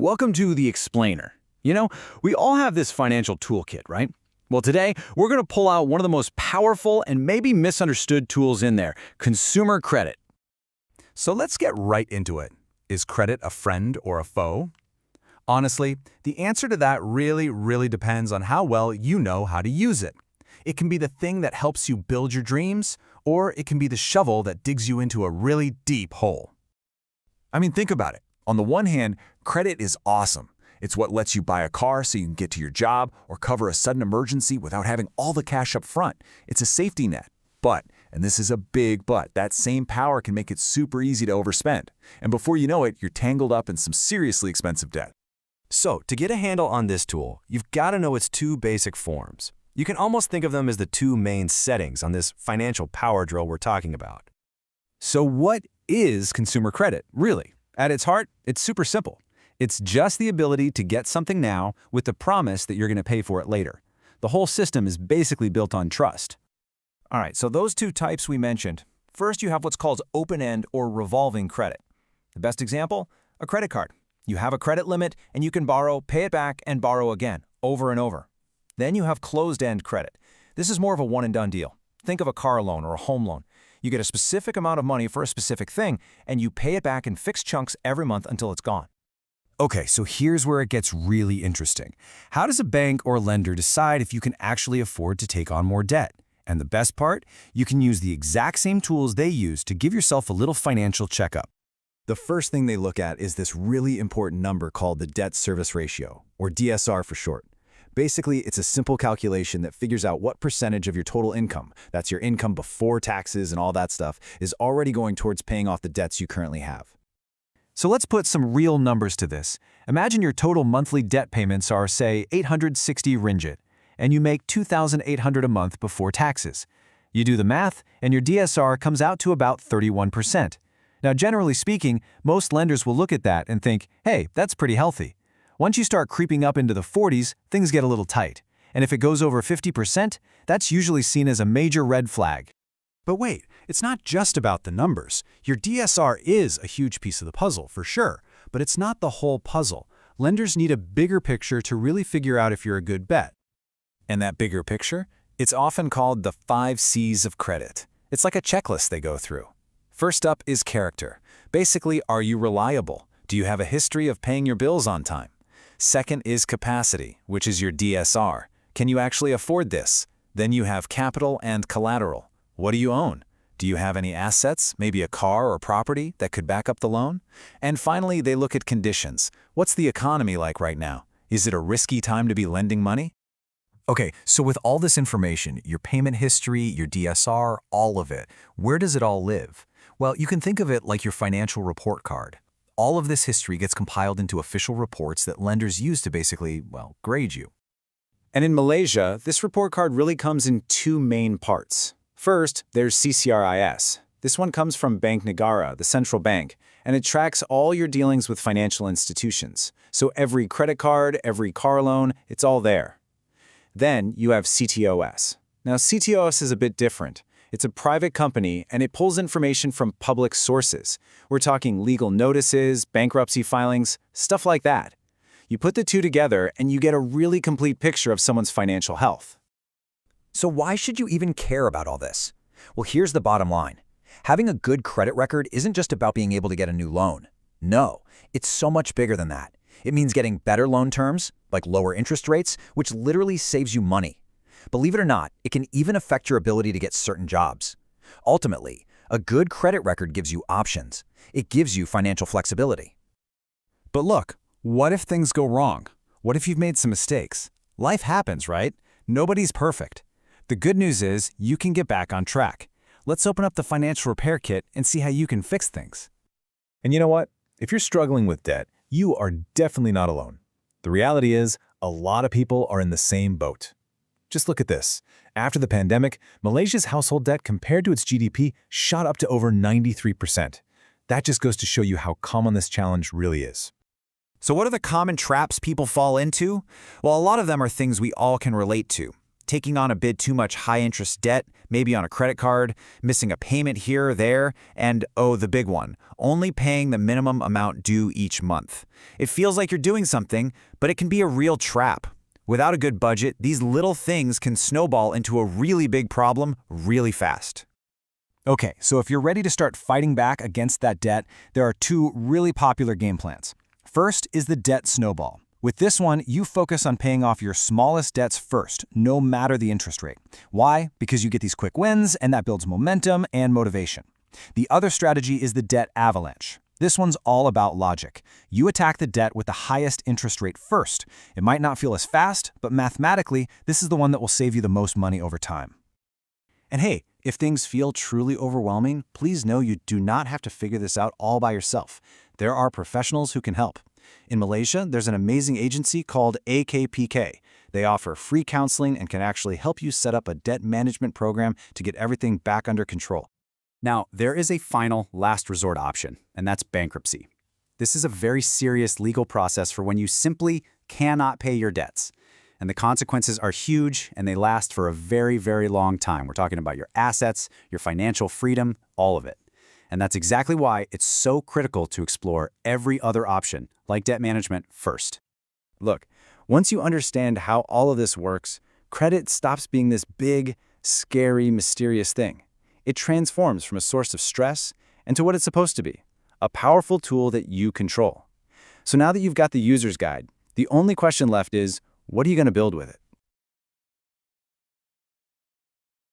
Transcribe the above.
Welcome to The Explainer. We all have this financial toolkit, right? Well, today, we're going to pull out one of the most powerful and maybe misunderstood tools in there, consumer credit. So let's get right into it. Is credit a friend or a foe? Honestly, the answer to that really depends on how well you know how to use it. It can be the thing that helps you build your dreams, or it can be the shovel that digs you into a really deep hole. I mean, think about it. On the one hand, credit is awesome. It's what lets you buy a car so you can get to your job or cover a sudden emergency without having all the cash up front. It's a safety net. But, and this is a big but, that same power can make it super easy to overspend. And before you know it, you're tangled up in some seriously expensive debt. So, to get a handle on this tool, you've got to know its two basic forms. You can almost think of them as the two main settings on this financial power drill we're talking about. So what is consumer credit, really? At its heart, it's super simple. It's just the ability to get something now with the promise that you're going to pay for it later. The whole system is basically built on trust. All right, so those two types we mentioned. First, you have what's called open-end or revolving credit. The best example? A credit card. You have a credit limit, and you can borrow, pay it back, and borrow again, over and over. Then you have closed-end credit. This is more of a one-and-done deal. Think of a car loan or a home loan. You get a specific amount of money for a specific thing, and you pay it back in fixed chunks every month until it's gone. Okay, so here's where it gets really interesting. How does a bank or lender decide if you can actually afford to take on more debt? And the best part, you can use the exact same tools they use to give yourself a little financial checkup. The first thing they look at is this really important number called the debt service ratio, or DSR for short. Basically, it's a simple calculation that figures out what percentage of your total income, that's your income before taxes and all that stuff, is already going towards paying off the debts you currently have. So let's put some real numbers to this. Imagine your total monthly debt payments are, say, 860 ringgit, and you make 2,800 a month before taxes. You do the math, and your DSR comes out to about 31%. Now, generally speaking, most lenders will look at that and think, hey, that's pretty healthy. Once you start creeping up into the 40s, things get a little tight. And if it goes over 50%, that's usually seen as a major red flag. But wait, it's not just about the numbers. Your DSR is a huge piece of the puzzle, for sure, but it's not the whole puzzle. Lenders need a bigger picture to really figure out if you're a good bet. And that bigger picture? It's often called the 5 C's of credit. It's like a checklist they go through. First up is character. Basically, are you reliable? Do you have a history of paying your bills on time? Second is capacity, which is your DSR. Can you actually afford this? Then you have capital and collateral. What do you own? Do you have any assets, maybe a car or property, that could back up the loan? And finally, they look at conditions. What's the economy like right now? Is it a risky time to be lending money? Okay, so with all this information, your payment history, your DSR, all of it, where does it all live? Well, you can think of it like your financial report card. All of this history gets compiled into official reports that lenders use to basically, grade you. And in Malaysia, this report card really comes in two main parts. First, there's CCRIS. This one comes from Bank Negara, the central bank, and it tracks all your dealings with financial institutions. So every credit card, every car loan, it's all there. Then you have CTOS. Now, CTOS is a bit different. It's a private company, and it pulls information from public sources. We're talking legal notices, bankruptcy filings, stuff like that. You put the two together, and you get a really complete picture of someone's financial health. So why should you even care about all this? Well, here's the bottom line. Having a good credit record isn't just about being able to get a new loan. No, it's so much bigger than that. It means getting better loan terms, like lower interest rates, which literally saves you money. Believe it or not, it can even affect your ability to get certain jobs. Ultimately, a good credit record gives you options. It gives you financial flexibility. But look, what if things go wrong? What if you've made some mistakes? Life happens, right? Nobody's perfect. The good news is you can get back on track. Let's open up the financial repair kit and see how you can fix things. And you know what? If you're struggling with debt, you are definitely not alone. The reality is, a lot of people are in the same boat. Just look at this. After the pandemic, Malaysia's household debt compared to its GDP shot up to over 93%. That just goes to show you how common this challenge really is. So what are the common traps people fall into? Well, a lot of them are things we all can relate to. taking on a bit too much high-interest debt, maybe on a credit card, missing a payment here or there, and, oh, the big one, only paying the minimum amount due each month. It feels like you're doing something, but it can be a real trap. Without a good budget, these little things can snowball into a really big problem really fast. Okay, so if you're ready to start fighting back against that debt, there are two really popular game plans. First is the debt snowball. With this one, you focus on paying off your smallest debts first, no matter the interest rate. Why? Because you get these quick wins, and that builds momentum and motivation. The other strategy is the debt avalanche. This one's all about logic. You attack the debt with the highest interest rate first. It might not feel as fast, but mathematically, this is the one that will save you the most money over time. And hey, if things feel truly overwhelming, please know you do not have to figure this out all by yourself. There are professionals who can help. In Malaysia, there's an amazing agency called AKPK. They offer free counseling and can actually help you set up a debt management program to get everything back under control. Now, there is a final, last resort option, and that's bankruptcy. This is a very serious legal process for when you simply cannot pay your debts. And the consequences are huge, and they last for a very, very long time. We're talking about your assets, your financial freedom, all of it. And that's exactly why it's so critical to explore every other option, like debt management, first. Look, once you understand how all of this works, credit stops being this big, scary, mysterious thing. It transforms from a source of stress into what it's supposed to be, a powerful tool that you control. So now that you've got the user's guide, the only question left is, what are you going to build with it?